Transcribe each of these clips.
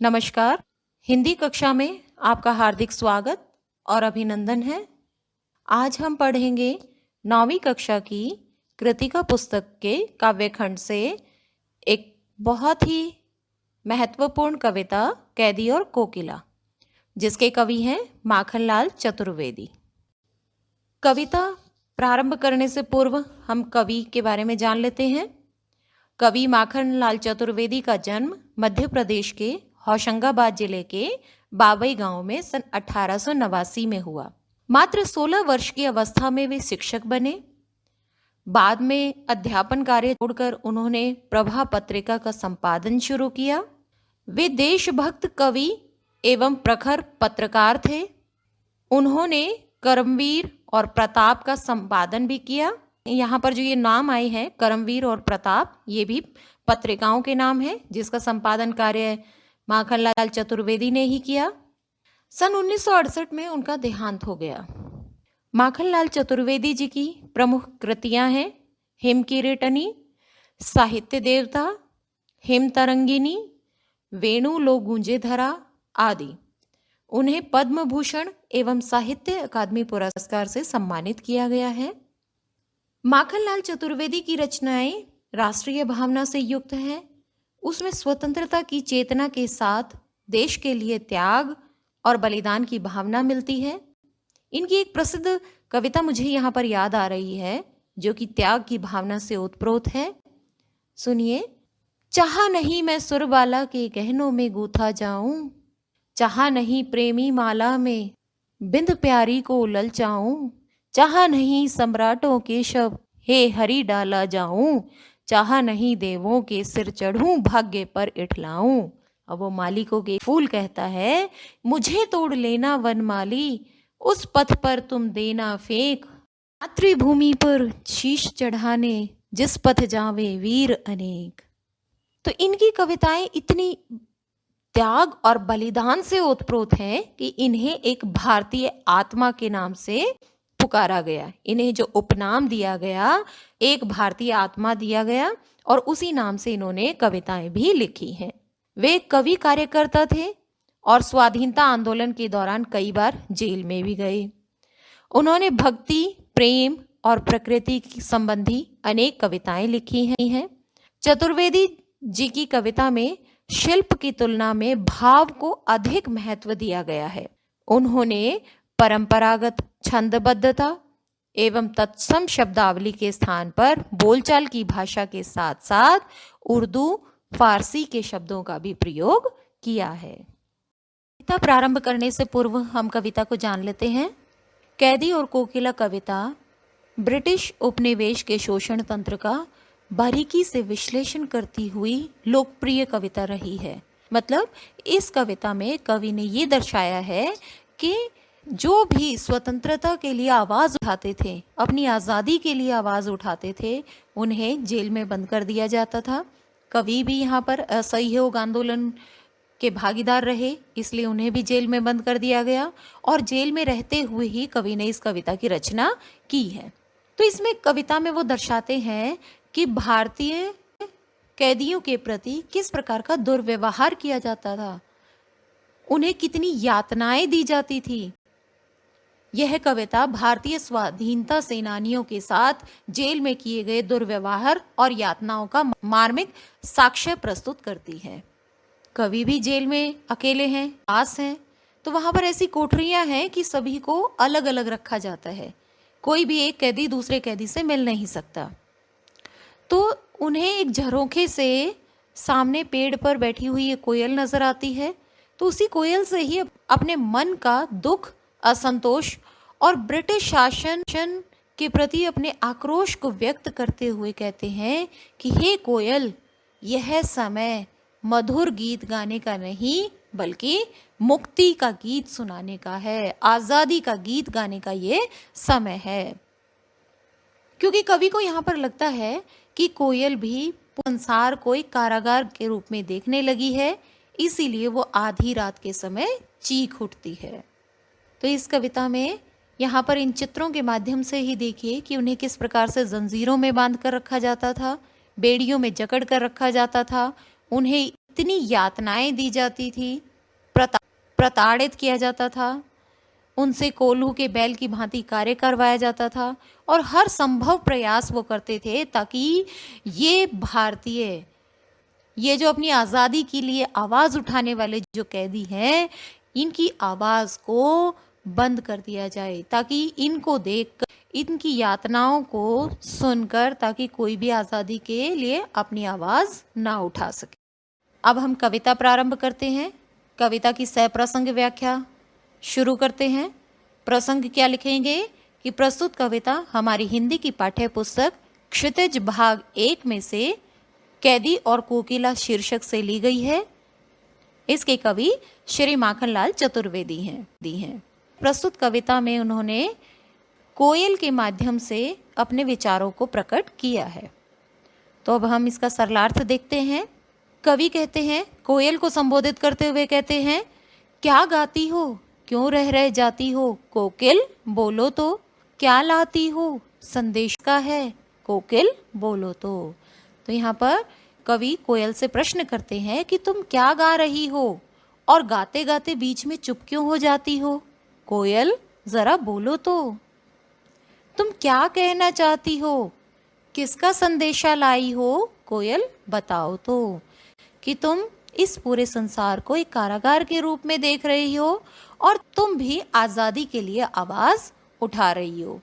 नमस्कार। हिंदी कक्षा में आपका हार्दिक स्वागत और अभिनंदन है। आज हम पढ़ेंगे 9वीं कक्षा की कृतिका पुस्तक के काव्यखंड से एक बहुत ही महत्वपूर्ण कविता कैदी और कोकिला, जिसके कवि हैं माखनलाल चतुर्वेदी। कविता प्रारंभ करने से पूर्व हम कवि के बारे में जान लेते हैं। कवि माखनलाल चतुर्वेदी का जन्म मध्य प्रदेश के होशंगाबाद जिले के बाबई गांव में सन 1889 में हुआ। मात्र 16 वर्ष की अवस्था में वे शिक्षक बने। बाद में अध्यापन कार्य छोड़कर उन्होंने प्रभा पत्रिका का संपादन शुरू किया। वे देशभक्त कवि एवं प्रखर पत्रकार थे। उन्होंने करमवीर और प्रताप का संपादन भी किया। यहाँ पर जो ये नाम आए हैं करमवीर और प्रताप, ये भी पत्रिकाओं के नाम हैं जिसका संपादन कार्य माखनलाल चतुर्वेदी ने ही किया। सन 1968 में उनका देहांत हो गया। माखनलाल चतुर्वेदी जी की प्रमुख कृतियां हैं हिमकिरीटनी, साहित्य देवता, हिमतरंगिनी, वेणु लो गूंजे धरा आदि। उन्हें पद्म भूषण एवं साहित्य अकादमी पुरस्कार से सम्मानित किया गया है। माखनलाल चतुर्वेदी की रचनाएं राष्ट्रीय भावना से युक्त हैं। उसमें स्वतंत्रता की चेतना के साथ देश के लिए त्याग और बलिदान की भावना मिलती है। इनकी एक प्रसिद्ध कविता मुझे यहाँ पर याद आ रही है, जो कि त्याग की भावना से ओतप्रोत है। सुनिए। चाहा नहीं मैं सुरबाला के गहनों में गूथा जाऊं, चाहा नहीं प्रेमी माला में बिंद प्यारी को ललचाऊं, चाहा नहीं सम्राटों के शव हे हरि डाला जाऊं, चाहा नहीं देवों के सिर चढ़ूं भाग्य पर इठलाऊं। अब वो मालिकों के फूल कहता है, मुझे तोड़ लेना वनमाली, उस पथ पर तुम देना फेंक, मातृभूमि पर शीश चढ़ाने जिस पथ जावे वीर अनेक। तो इनकी कविताएं इतनी त्याग और बलिदान से ओतप्रोत हैं कि इन्हें एक भारतीय आत्मा के नाम से पुकारा गया। इन्हें जो उपनाम दिया गया, एक भारतीय आत्मा दिया गया, और उसी नाम से इन्होंने कविताएं भी लिखी हैं। वे कवि कार्यकर्ता थे और स्वाधीनता आंदोलन के दौरान कई बार जेल में भी गए। उन्होंने भक्ति, प्रेम और प्रकृति संबंधी अनेक कविताएं लिखी हैं। चतुर्वेदी जी की कविता में शिल्प की तुलना में भाव को अधिक महत्व दिया गया है। उन्होंने परंपरागत छंदबद्धता एवं तत्सम शब्दावली के स्थान पर बोलचाल की भाषा के साथ साथ उर्दू, फारसी के शब्दों का भी प्रयोग किया है। कविता प्रारंभ करने से पूर्व हम कविता को जान लेते हैं। कैदी और कोकिला कविता ब्रिटिश उपनिवेश के शोषण तंत्र का बारीकी से विश्लेषण करती हुई लोकप्रिय कविता रही है। मतलब इस कविता में कवि ने ये दर्शाया है कि जो भी स्वतंत्रता के लिए आवाज उठाते थे, अपनी आज़ादी के लिए आवाज उठाते थे, उन्हें जेल में बंद कर दिया जाता था। कवि भी यहाँ पर असहयोग आंदोलन के भागीदार रहे, इसलिए उन्हें भी जेल में बंद कर दिया गया, और जेल में रहते हुए ही कवि ने इस कविता की रचना की है। तो इसमें कविता में वो दर्शाते हैं कि भारतीय कैदियों के प्रति किस प्रकार का दुर्व्यवहार किया जाता था, उन्हें कितनी यातनाएं दी जाती थी। यह कविता भारतीय स्वाधीनता सेनानियों के साथ जेल में किए गए दुर्व्यवहार और यातनाओं का मार्मिक साक्ष्य प्रस्तुत करती है। कवि भी जेल में अकेले हैं, पास हैं, तो वहां पर ऐसी कोठरियां हैं कि सभी को अलग अलग रखा जाता है। कोई भी एक कैदी दूसरे कैदी से मिल नहीं सकता। तो उन्हें एक झरोखे से सामने पेड़ पर बैठी हुई एक कोयल नजर आती है, तो उसी कोयल से ही अपने मन का दुख, असंतोष और ब्रिटिश शासन के प्रति अपने आक्रोश को व्यक्त करते हुए कहते हैं कि हे कोयल, यह समय मधुर गीत गाने का नहीं बल्कि मुक्ति का गीत सुनाने का है, आजादी का गीत गाने का ये समय है। क्योंकि कवि को यहाँ पर लगता है कि कोयल भी संसार को एक कारागार के रूप में देखने लगी है, इसीलिए वो आधी रात के समय चीख उठती है। तो इस कविता में यहाँ पर इन चित्रों के माध्यम से ही देखिए कि उन्हें किस प्रकार से जंजीरों में बांध कर रखा जाता था, बेड़ियों में जकड़ कर रखा जाता था, उन्हें इतनी यातनाएं दी जाती थी, प्रताड़ित किया जाता था, उनसे कोल्हू के बैल की भांति कार्य करवाया जाता था और हर संभव प्रयास वो करते थे ताकि ये भारतीय, ये जो अपनी आज़ादी के लिए आवाज़ उठाने वाले जो कैदी हैं, इनकी आवाज़ को बंद कर दिया जाए, ताकि इनको देखकर, इनकी यातनाओं को सुनकर, ताकि कोई भी आज़ादी के लिए अपनी आवाज़ ना उठा सके। अब हम कविता प्रारंभ करते हैं। कविता की सप्रसंग व्याख्या शुरू करते हैं। प्रसंग क्या लिखेंगे कि प्रस्तुत कविता हमारी हिंदी की पाठ्य पुस्तक क्षितिज भाग 1 में से कैदी और कोकिला शीर्षक से ली गई है। इसके कवि श्री माखनलाल चतुर्वेदी हैं। प्रस्तुत कविता में उन्होंने कोयल के माध्यम से अपने विचारों को प्रकट किया है। तो अब हम इसका सरलार्थ देखते हैं। कवि कहते हैं, कोयल को संबोधित करते हुए कहते हैं, क्या गाती हो, क्यों रह जाती हो, कोकिल बोलो तो, क्या लाती हो, संदेश का है, कोकिल बोलो तो यहाँ पर कवि कोयल से प्रश्न करते हैं कि तुम क्या गा रही हो और गाते गाते बीच में चुप क्यों हो जाती हो, कोयल जरा बोलो तो, तुम क्या कहना चाहती हो, किसका संदेशा लाई हो, कोयल बताओ तो, कि तुम इस पूरे संसार को एक कारागार के रूप में देख रही हो और तुम भी आज़ादी के लिए आवाज़ उठा रही हो।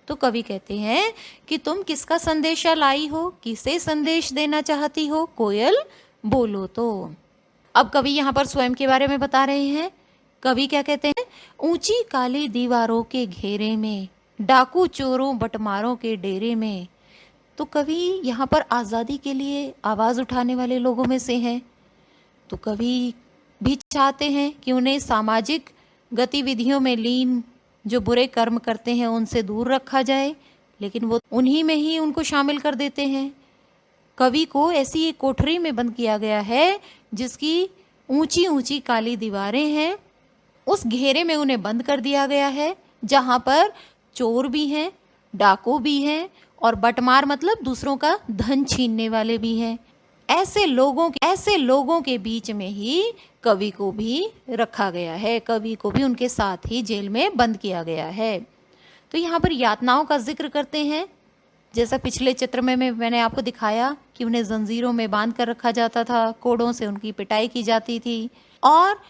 तो कवि कहते हैं कि तुम किसका संदेशा लाई हो, किसे संदेश देना चाहती हो, कोयल बोलो तो। अब कवि यहाँ पर स्वयं के बारे में बता रहे हैं। कवि क्या कहते हैं, ऊंची काली दीवारों के घेरे में, डाकू चोरों बटमारों के डेरे में। तो कवि यहाँ पर आज़ादी के लिए आवाज़ उठाने वाले लोगों में से हैं। तो कवि भी चाहते हैं कि उन्हें सामाजिक गतिविधियों में लीन, जो बुरे कर्म करते हैं उनसे दूर रखा जाए, लेकिन वो उन्हीं में ही उनको शामिल कर देते हैं। कवि को ऐसी एक कोठरी में बंद किया गया है जिसकी ऊंची ऊंची काली दीवारें हैं। उस घेरे में उन्हें बंद कर दिया गया है जहाँ पर चोर भी हैं, डाकू भी हैं और बटमार मतलब दूसरों का धन छीनने वाले भी हैं। ऐसे लोगों के बीच में ही कवि को भी रखा गया है, कवि को भी उनके साथ ही जेल में बंद किया गया है। तो यहाँ पर यातनाओं का जिक्र करते हैं। जैसा पिछले चित्र में मैंने आपको दिखाया कि उन्हें जंजीरों में बांध कर रखा जाता था, कोड़ों से उनकी पिटाई की जाती थी और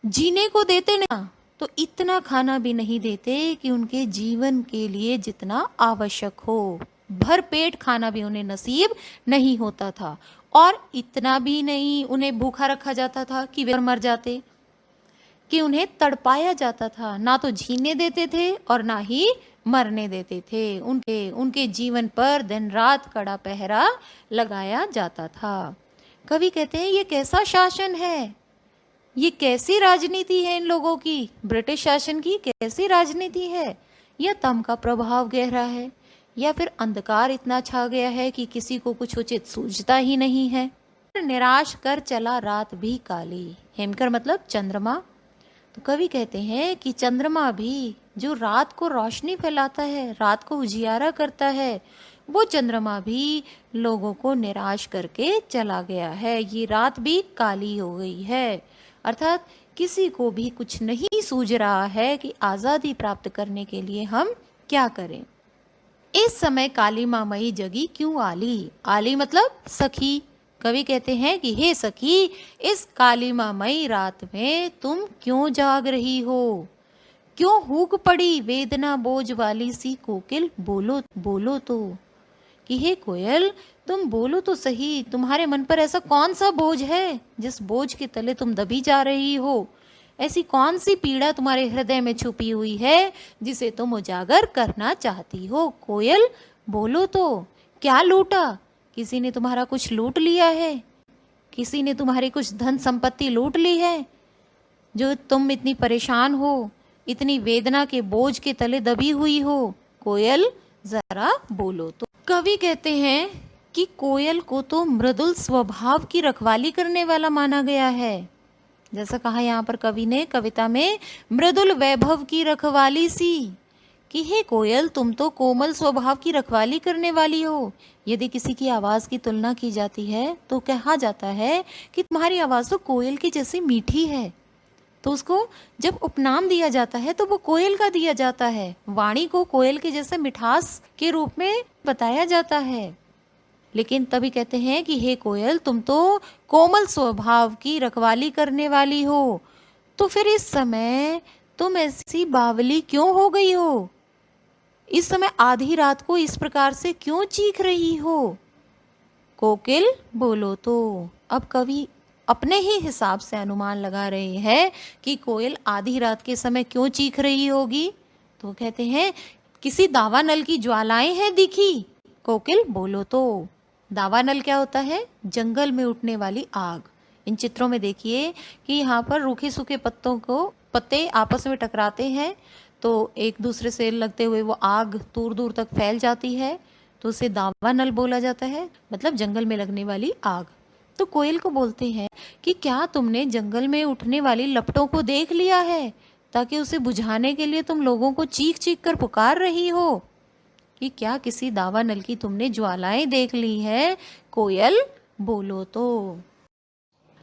जीने को देते ना तो इतना खाना भी नहीं देते कि उनके जीवन के लिए जितना आवश्यक हो, भर पेट खाना भी उन्हें नसीब नहीं होता था। और इतना भी नहीं उन्हें भूखा रखा जाता था कि वे मर जाते, कि उन्हें तड़पाया जाता था। ना तो जीने देते थे और ना ही मरने देते थे। उनके जीवन पर दिन रात कड़ा पहरा लगाया जाता था। कवि कहते हैं, ये कैसा शासन है, ये कैसी राजनीति है इन लोगों की, ब्रिटिश शासन की कैसी राजनीति है। यह तम का प्रभाव गहरा है या फिर अंधकार इतना छा गया है कि किसी को कुछ उचित सूझता ही नहीं है। निराश कर चला रात भी काली, हेमकर मतलब चंद्रमा। तो कवि कहते हैं कि चंद्रमा भी जो रात को रोशनी फैलाता है, रात को उजियारा करता है, वो चंद्रमा भी लोगों को निराश करके चला गया है। ये रात भी काली हो गई है, अर्थात किसी को भी कुछ नहीं सूझ रहा है कि आज़ादी प्राप्त करने के लिए हम क्या करें। इस समय काली माँ मई जगी क्यों आली, आली मतलब सखी। कवि कहते हैं कि हे सखी, इस काली माँ मई रात में तुम क्यों जाग रही हो, क्यों हुक पड़ी वेदना बोझ वाली सी कोकिल बोलो तो, कि हे कोयल तुम बोलो तो सही, तुम्हारे मन पर ऐसा कौन सा बोझ है जिस बोझ के तले तुम दबी जा रही हो। ऐसी कौन सी पीड़ा तुम्हारे हृदय में छुपी हुई है जिसे तुम उजागर करना चाहती हो। कोयल बोलो तो, क्या लूटा, किसी ने तुम्हारा कुछ लूट लिया है, किसी ने तुम्हारी कुछ धन संपत्ति लूट ली है जो तुम इतनी परेशान हो, इतनी वेदना के बोझ के तले दबी हुई हो। कोयल जरा बोलो तो। कवि कहते हैं कि कोयल को तो मृदुल स्वभाव की रखवाली करने वाला माना गया है। जैसा कहा यहाँ पर कवि ने कविता में, मृदुल वैभव की रखवाली सी, कि हे कोयल, तुम तो कोमल स्वभाव की रखवाली करने वाली हो। यदि किसी की आवाज़ की तुलना की जाती है तो कहा जाता है कि तुम्हारी आवाज़ तो कोयल की जैसी मीठी है। तो उसको जब उपनाम दिया जाता है तो वो कोयल का दिया जाता है। वाणी को कोयल के जैसे मिठास के रूप में बताया जाता है। लेकिन तभी कहते हैं कि हे कोयल, तुम तो कोमल स्वभाव की रखवाली करने वाली हो, तो फिर इस समय तुम ऐसी बावली क्यों हो गई हो? इस समय आधी रात को इस प्रकार से क्यों चीख रही हो? कोकिल बोलो तो। अब कवि अपने ही हिसाब से अनुमान लगा रहे हैं कि कोयल आधी रात के समय क्यों चीख रही होगी। तो कहते हैं किसी दावानल की ज्वालाएं हैं दिखी। कोकिल बोलो तो। दावानल क्या होता है? जंगल में उठने वाली आग। इन चित्रों में देखिए कि यहाँ पर रूखे सूखे पत्ते आपस में टकराते हैं तो एक दूसरे से लगते हुए वो आग दूर दूर तक फैल जाती है, तो उसे दावानल बोला जाता है, मतलब जंगल में लगने वाली आग। तो कोयल को बोलते हैं कि क्या तुमने जंगल में उठने वाली लपटों को देख लिया है, ताकि उसे बुझाने के लिए तुम लोगों को चीख चीख कर पुकार रही हो? कि क्या किसी दावानल की तुमने ज्वालाएं देख ली है? कोयल बोलो तो।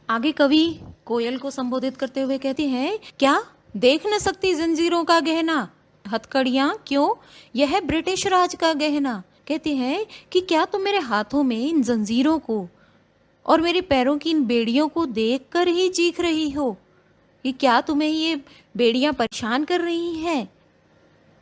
आगे कवि कोयल को संबोधित करते हुए कहती हैं, क्या देख न सकती जंजीरों का गहना, हथकड़ियां क्यों, यह है ब्रिटिश राज का गहना। कहती हैं कि क्या तुम मेरे हाथों में इन जंजीरों को और मेरे पैरों की इन बेड़ियों को देखकर ही चीख रही हो? कि क्या तुम्हें ये बेड़ियां परेशान कर रही हैं?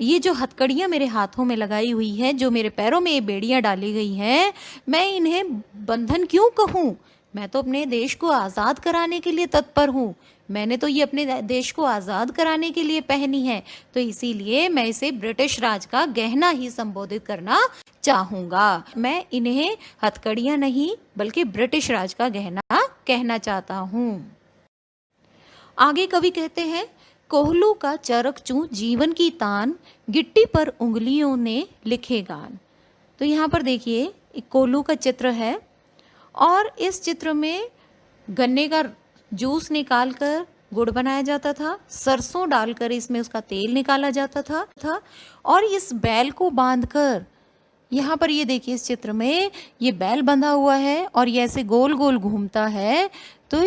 ये जो हथकड़ियाँ मेरे हाथों में लगाई हुई है, जो मेरे पैरों में ये बेड़ियाँ डाली गई हैं, मैं इन्हें बंधन क्यों कहूँ? मैं तो अपने देश को आज़ाद कराने के लिए तत्पर हूँ। मैंने तो ये अपने देश को आज़ाद कराने के लिए पहनी है, तो इसीलिए मैं इसे ब्रिटिश राज का गहना ही संबोधित करना चाहूँगा। मैं इन्हें हथकड़ियाँ नहीं बल्कि ब्रिटिश राज का गहना कहना चाहता हूँ। आगे कवि कहते हैं, कोहलू का चरक चूं जीवन की तान, गिट्टी पर उंगलियों ने लिखे गान। तो यहाँ पर देखिए एक कोल्हू का चित्र है और इस चित्र में गन्ने का जूस निकालकर गुड़ बनाया जाता था, सरसों डालकर इसमें उसका तेल निकाला जाता था और इस बैल को बांधकर, यहाँ पर ये देखिए इस चित्र में ये बैल बंधा हुआ है और ये ऐसे गोल गोल घूमता है। तो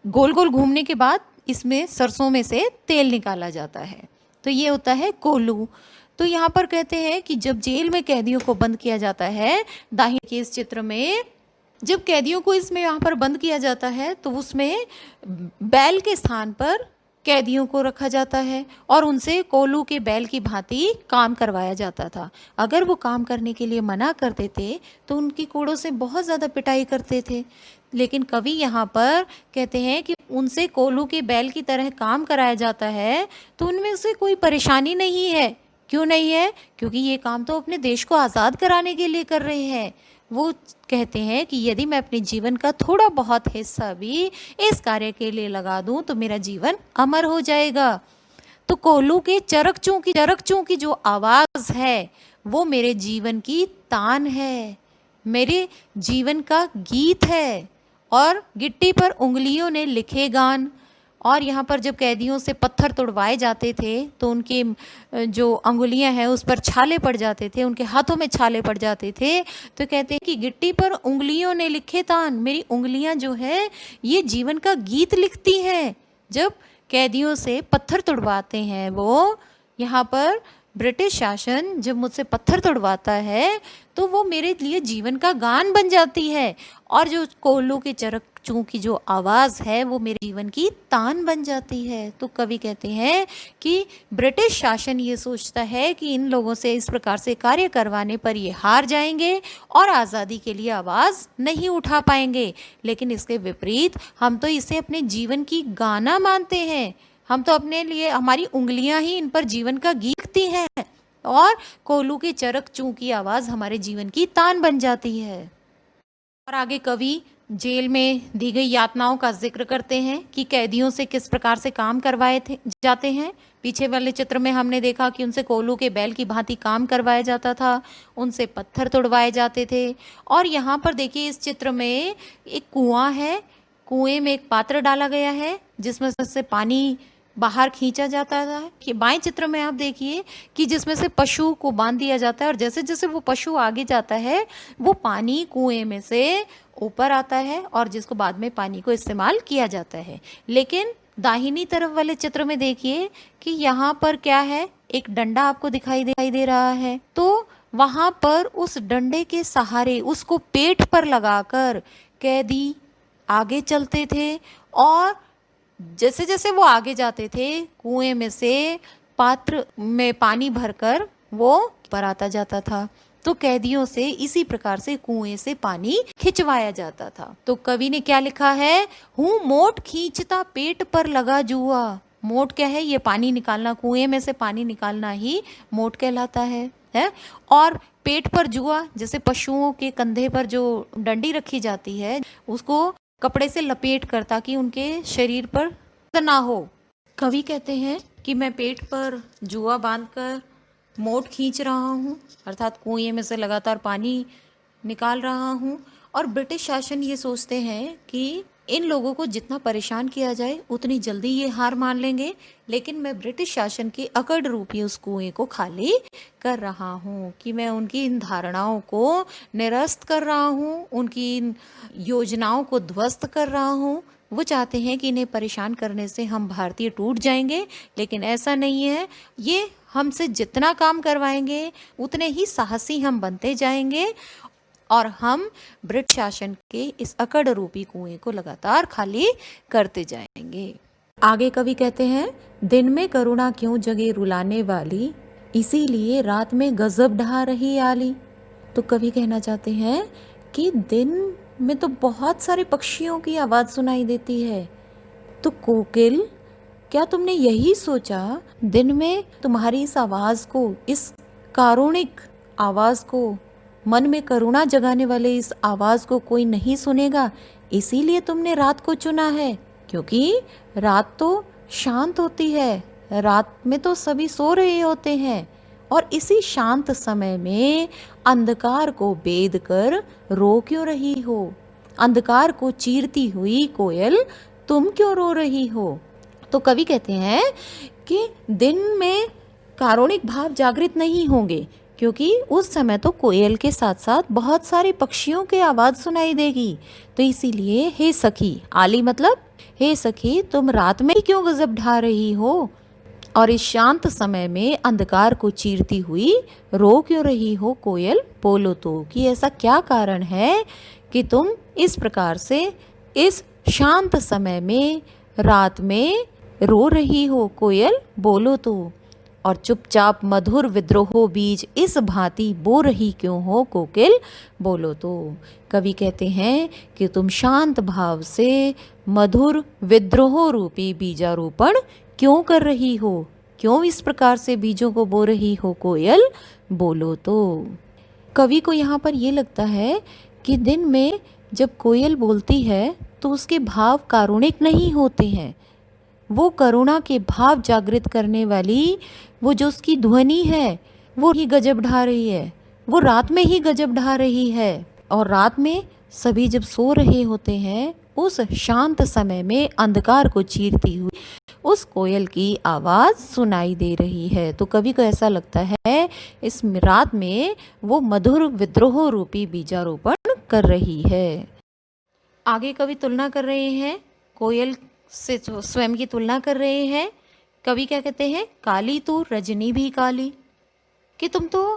गोल गोल घूमने के बाद इसमें सरसों में से तेल निकाला जाता है, तो ये होता है कोल्हू। तो यहाँ पर कहते हैं कि जब जेल में कैदियों को बंद किया जाता है, दाहिने के इस चित्र में जब कैदियों को इसमें यहाँ पर बंद किया जाता है तो उसमें बैल के स्थान पर कैदियों को रखा जाता है और उनसे कोल्हू के बैल की भांति काम करवाया जाता था। अगर वो काम करने के लिए मना करते थे तो उनकी कोड़ों से बहुत ज़्यादा पिटाई करते थे। लेकिन कवि यहाँ पर कहते हैं कि उनसे कोल्हू के बैल की तरह काम कराया जाता है तो उनमें उसे कोई परेशानी नहीं है। क्यों नहीं है? क्योंकि ये काम तो अपने देश को आज़ाद कराने के लिए कर रहे हैं। वो कहते हैं कि यदि मैं अपने जीवन का थोड़ा बहुत हिस्सा भी इस कार्य के लिए लगा दूं तो मेरा जीवन अमर हो जाएगा। तो कोल्हू के चरकचूं की जो आवाज़ है वो मेरे जीवन की तान है, मेरे जीवन का गीत है। और गिट्टी पर उंगलियों ने लिखे गान। और यहाँ पर जब कैदियों से पत्थर तुड़वाए जाते थे तो उनके जो अंगुलियां हैं उस पर छाले पड़ जाते थे, उनके हाथों में छाले पड़ जाते थे। तो कहते हैं कि गिट्टी पर उंगलियों ने लिखे तान, मेरी उंगलियां जो है ये जीवन का गीत लिखती हैं। जब कैदियों से पत्थर तुड़वाते हैं वो, यहाँ पर ब्रिटिश शासन जब मुझसे पत्थर तुड़वाता है तो वो मेरे लिए जीवन का गान बन जाती है और जो कोल्हू के चरकचूं की जो आवाज़ है वो मेरे जीवन की तान बन जाती है। तो कवि कहते हैं कि ब्रिटिश शासन ये सोचता है कि इन लोगों से इस प्रकार से कार्य करवाने पर ये हार जाएंगे और आज़ादी के लिए आवाज़ नहीं उठा पाएंगे। लेकिन इसके विपरीत हम तो इसे अपने जीवन की गाना मानते हैं। हम तो अपने लिए, हमारी उंगलियां ही इन पर जीवन का गीत लिखती हैं और कोल्हू के चरकचूं की आवाज़ हमारे जीवन की तान बन जाती है। और आगे कवि जेल में दी गई यातनाओं का जिक्र करते हैं कि कैदियों से किस प्रकार से काम करवाए जाते हैं। पीछे वाले चित्र में हमने देखा कि उनसे कोल्हू के बैल की भांति काम करवाया जाता था, उनसे पत्थर तुड़वाए जाते थे। और यहाँ पर देखिए इस चित्र में एक कुआं है, कुएं में एक पात्र डाला गया है जिसमें से पानी बाहर खींचा जाता है। कि बाएं चित्र में आप देखिए कि जिसमें से पशु को बांध दिया जाता है और जैसे जैसे वो पशु आगे जाता है वो पानी कुएं में से ऊपर आता है और जिसको बाद में पानी को इस्तेमाल किया जाता है। लेकिन दाहिनी तरफ वाले चित्र में देखिए कि यहाँ पर क्या है, एक डंडा आपको दिखाई दे रहा है। तो वहां पर उस डंडे के सहारे उसको पेट पर लगाकर कैदी आगे चलते थे और जैसे जैसे वो आगे जाते थे कुएं में से पात्र में पानी भरकर वो पर आता जाता था। तो कैदियों से इसी प्रकार से कुएं से पानी खिंचवाया जाता था। तो कवि ने क्या लिखा है, हूँ मोट खींचता पेट पर लगा जुआ। मोट क्या है, ये पानी निकालना, कुएं में से पानी निकालना ही मोट कहलाता है। और पेट पर जुआ, जैसे पशुओं के कंधे पर जो डंडी रखी जाती है उसको कपड़े से लपेट कर ताकि उनके शरीर पर ना हो। कवि कहते हैं कि मैं पेट पर जुआ बांधकर मोट खींच रहा हूँ, अर्थात कुएं में से लगातार पानी निकाल रहा हूँ। और ब्रिटिश शासन ये सोचते हैं कि इन लोगों को जितना परेशान किया जाए उतनी जल्दी ये हार मान लेंगे, लेकिन मैं ब्रिटिश शासन की अकड़ रूपी उस कुएं को खाली कर रहा हूँ, कि मैं उनकी इन धारणाओं को निरस्त कर रहा हूँ, उनकी इन योजनाओं को ध्वस्त कर रहा हूँ। वो चाहते हैं कि इन्हें परेशान करने से हम भारतीय टूट जाएंगे, लेकिन ऐसा नहीं है। ये हमसे जितना काम करवाएंगे उतने ही साहसी हम बनते जाएंगे और हम ब्रिटिश शासन के इस अकड़ रूपी कुएं को लगातार खाली करते जाएंगे। आगे कवि कहते हैं, दिन में करुणा क्यों जगे रुलाने वाली, इसीलिए रात में गजब ढा रही आली। तो कवि कहना चाहते हैं कि दिन में तो बहुत सारे पक्षियों की आवाज़ सुनाई देती है, तो कोकिल क्या तुमने यही सोचा दिन में तुम्हारी इस आवाज़ को, इस कारुणिक आवाज़ को, मन में करुणा जगाने वाले इस आवाज़ को कोई नहीं सुनेगा, इसीलिए तुमने रात को चुना है? क्योंकि रात तो शांत होती है, रात में तो सभी सो रहे होते हैं और इसी शांत समय में अंधकार को बेध कर रो क्यों रही हो? अंधकार को चीरती हुई कोयल तुम क्यों रो रही हो? तो कवि कहते हैं कि दिन में कारुणिक भाव जागृत नहीं होंगे, क्योंकि उस समय तो कोयल के साथ साथ बहुत सारे पक्षियों की आवाज़ सुनाई देगी। तो इसीलिए हे सखी, आली मतलब हे सखी, तुम रात में क्यों गजब ढा रही हो और इस शांत समय में अंधकार को चीरती हुई रो क्यों रही हो कोयल, बोलो तो, कि ऐसा क्या कारण है कि तुम इस प्रकार से इस शांत समय में रात में रो रही हो कोयल, बोलो तो। और चुपचाप मधुर विद्रोह बीज इस भांति बो रही क्यों हो कोकिल, बोलो तो। कवि कहते हैं कि तुम शांत भाव से मधुर विद्रोह रूपी बीजारोपण क्यों कर रही हो, क्यों इस प्रकार से बीजों को बो रही हो कोयल, बोलो तो। कवि को यहाँ पर ये लगता है कि दिन में जब कोयल बोलती है तो उसके भाव कारुणिक नहीं होते हैं, वो करुणा के भाव जागृत करने वाली वो जो उसकी ध्वनि है वो ही गजब ढा रही है, वो रात में ही गजब ढा रही है। और रात में सभी जब सो रहे होते हैं उस शांत समय में अंधकार को चीरती हुई उस कोयल की आवाज़ सुनाई दे रही है। तो कवि को ऐसा लगता है इस रात में वो मधुर विद्रोह रूपी बीजारोपण कर रही है। आगे कवि तुलना कर रहे हैं, कोयल से स्वयं की तुलना कर रहे हैं। कवि क्या कहते हैं, काली तू रजनी भी काली, कि तुम तो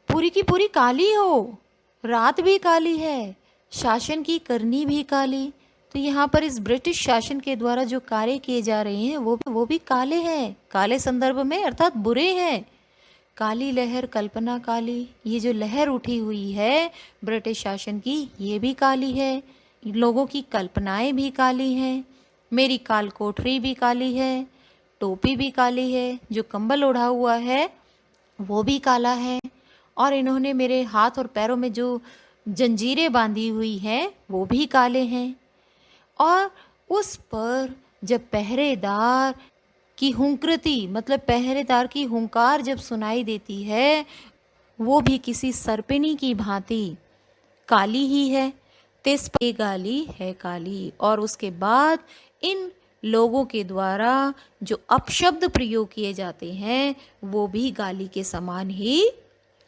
पूरी की पूरी काली हो, रात भी काली है, शासन की करनी भी काली। तो यहाँ पर इस ब्रिटिश शासन के द्वारा जो कार्य किए जा रहे हैं वो भी काले हैं, काले संदर्भ में अर्थात बुरे हैं। काली लहर कल्पना काली, ये जो लहर उठी हुई है ब्रिटिश शासन की ये भी काली है, लोगों की कल्पनाएं भी काली हैं, मेरी काल कोठरी भी काली है, टोपी भी काली है, जो कंबल ओढ़ा हुआ है वो भी काला है, और इन्होंने मेरे हाथ और पैरों में जो जंजीरें बांधी हुई हैं वो भी काले हैं। और उस पर जब पहरेदार की हुंकृति मतलब पहरेदार की हुंकार जब सुनाई देती है वो भी किसी सर्पिनी की भांति काली ही है, तिस पे गाली है काली। और उसके बाद इन लोगों के द्वारा जो अपशब्द प्रयोग किए जाते हैं वो भी गाली के समान ही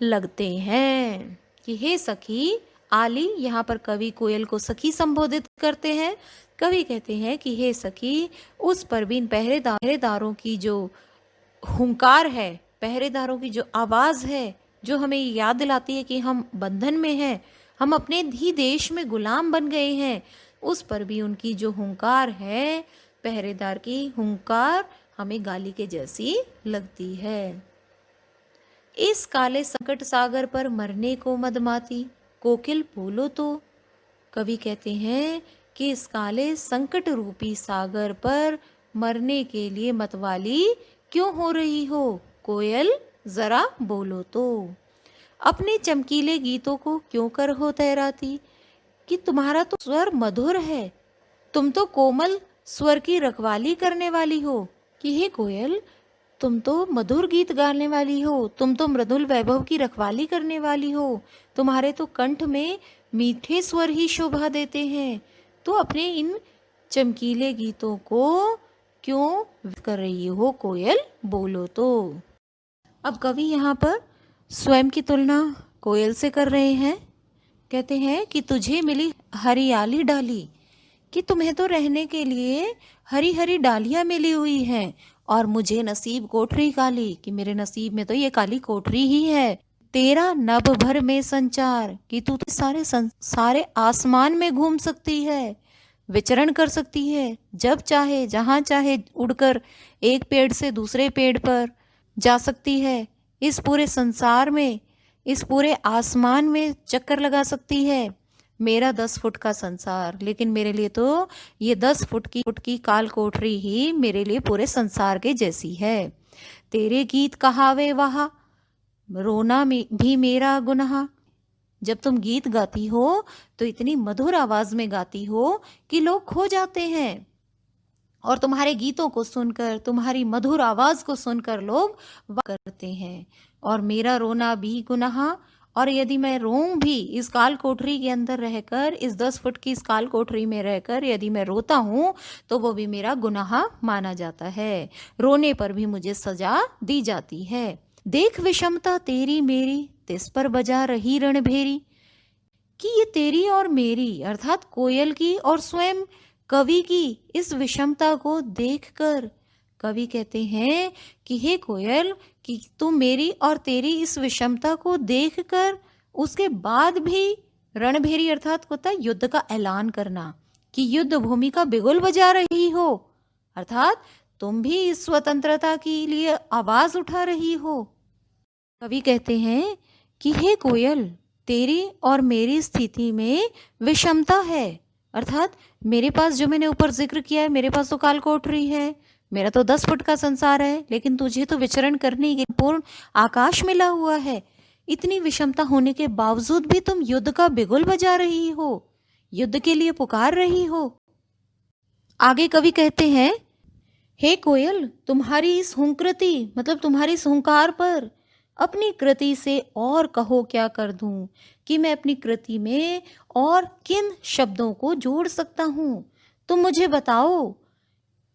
लगते हैं। कि हे सखी आली, यहाँ पर कवि कोयल को सखी संबोधित करते हैं। कवि कहते हैं कि हे सखी, उस परवीन पहरेदारों की जो हुंकार है, पहरेदारों की जो आवाज़ है, जो हमें याद दिलाती है कि हम बंधन में हैं, हम अपने ही देश में गुलाम बन गए हैं, उस पर भी उनकी जो हुंकार है, पहरेदार की हुंकार हमें गाली के जैसी लगती है। इस काले संकट सागर पर मरने को मदमाती कोकिल बोलो तो। कवि कहते हैं कि इस काले संकट रूपी सागर पर मरने के लिए मतवाली क्यों हो रही हो कोयल, जरा बोलो तो। अपने चमकीले गीतों को क्यों कर हो तैराती, कि तुम्हारा तो स्वर मधुर है, तुम तो कोमल स्वर की रखवाली करने वाली हो। कि हे कोयल, तुम तो मधुर गीत गाने वाली हो, तुम तो मृदुल वैभव की रखवाली करने वाली हो, तुम्हारे तो कंठ में मीठे स्वर ही शोभा देते हैं, तो अपने इन चमकीले गीतों को क्यों कर रही हो कोयल, बोलो तो। अब कवि यहाँ पर स्वयं की तुलना कोयल से कर रहे हैं। कहते हैं कि तुझे मिली हरियाली डाली, कि तुम्हें तो रहने के लिए हरी हरी डालियाँ मिली हुई हैं, और मुझे नसीब कोठरी काली, कि मेरे नसीब में तो ये काली कोठरी ही है। तेरा नभ भर में संचार, कि तू तो सारे आसमान में घूम सकती है, विचरण कर सकती है, जब चाहे जहाँ चाहे उड़कर एक पेड़ से दूसरे पेड़ पर जा सकती है, इस पूरे संसार में, इस पूरे आसमान में चक्कर लगा सकती है। मेरा 10 फुट का संसार, लेकिन मेरे लिए तो ये 10 फुट की काल कोठरी ही मेरे लिए पूरे संसार के जैसी है। तेरे गीत कहावे वहा, रोना भी मेरा गुनाह। जब तुम गीत गाती हो तो इतनी मधुर आवाज में गाती हो कि लोग खो जाते हैं, और तुम्हारे गीतों को सुनकर, तुम्हारी मधुर आवाज को सुनकर लोग वाह करते हैं। और मेरा रोना भी गुनाह, और यदि मैं रोऊं भी इस काल कोठरी के अंदर रहकर, इस 10 फुट की इस काल कोठरी में रहकर यदि मैं रोता हूँ तो वो भी मेरा गुनाह माना जाता है, रोने पर भी मुझे सजा दी जाती है। देख विषमता तेरी मेरी, तिस पर बजा रही रणभेरी। कि ये तेरी और मेरी, अर्थात कोयल की और स्वयं कवि की इस विषमता को देखकर कवि कहते हैं कि हे कोयल, कि तू मेरी और तेरी इस विषमता को देखकर उसके बाद भी रणभेरी अर्थात होता है युद्ध का ऐलान करना, कि युद्ध भूमि का बिगुल बजा रही हो, अर्थात तुम भी इस स्वतंत्रता के लिए आवाज उठा रही हो। कवि कहते हैं कि हे कोयल, तेरी और मेरी स्थिति में विषमता है, अर्थात मेरे पास जो मैंने ऊपर जिक्र किया है, मेरे पास तो काल कोठरी है, मेरा तो 10 फुट का संसार है, लेकिन तुझे तो विचरण करने के पूर्ण आकाश मिला हुआ है। इतनी विषमता होने के बावजूद भी तुम युद्ध का बिगुल बजा रही हो, युद्ध के लिए पुकार रही हो। आगे कवि कहते हैं, हे कोयल, तुम्हारी इस हुंकृति मतलब तुम्हारी इस हुंकार पर अपनी कृति से और कहो क्या कर दूं, कि मैं अपनी कृति में और किन शब्दों को जोड़ सकता हूँ। तुम मुझे बताओ,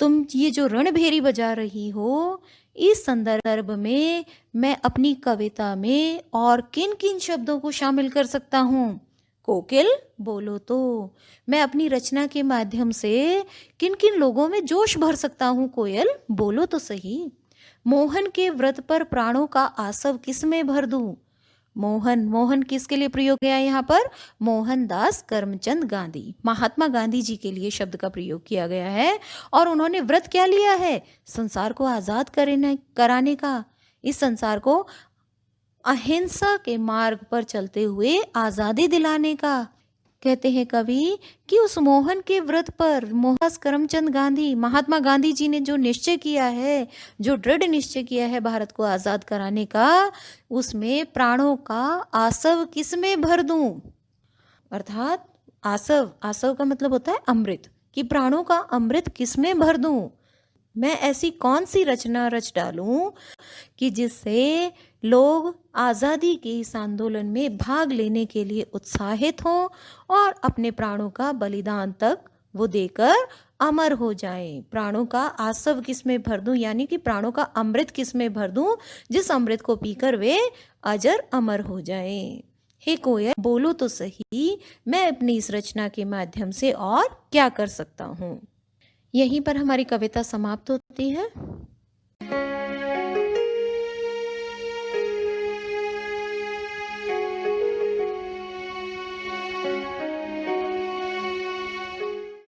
तुम ये जो रणभेरी बजा रही हो, इस संदर्भ में मैं अपनी कविता में और किन किन शब्दों को शामिल कर सकता हूँ। कोकिल बोलो तो, मैं अपनी रचना के माध्यम से किन किन लोगों में जोश भर सकता हूँ, कोयल बोलो तो सही। मोहन के व्रत पर प्राणों का आसव किस में भर दूं। मोहन, मोहन किसके लिए प्रयोग किया यहाँ पर, मोहनदास करमचंद गांधी, महात्मा गांधी जी के लिए शब्द का प्रयोग किया गया है। और उन्होंने व्रत क्या लिया है, संसार को आजाद कराने का, इस संसार को अहिंसा के मार्ग पर चलते हुए आजादी दिलाने का। कहते हैं कवि कि उस मोहन के व्रत पर मोहनदास करमचंद गांधी, महात्मा गांधी जी ने जो निश्चय किया है, जो दृढ़ निश्चय किया है भारत को आजाद कराने का, उसमें प्राणों का आसव किसमें भर दूं, अर्थात आसव, आसव का मतलब होता है अमृत, कि प्राणों का अमृत किसमें भर दूं। मैं ऐसी कौन सी रचना रच डालूं कि जिससे लोग आज़ादी के इस आंदोलन में भाग लेने के लिए उत्साहित हों और अपने प्राणों का बलिदान तक वो देकर अमर हो जाएं। प्राणों का आसव किसमें भर दूं, यानी कि प्राणों का अमृत किसमें भर दूं, जिस अमृत को पीकर वे अजर अमर हो जाएं। हे कोयल बोलो तो सही, मैं अपनी इस रचना के माध्यम से और क्या कर सकता हूँ। यहीं पर हमारी कविता समाप्त होती है।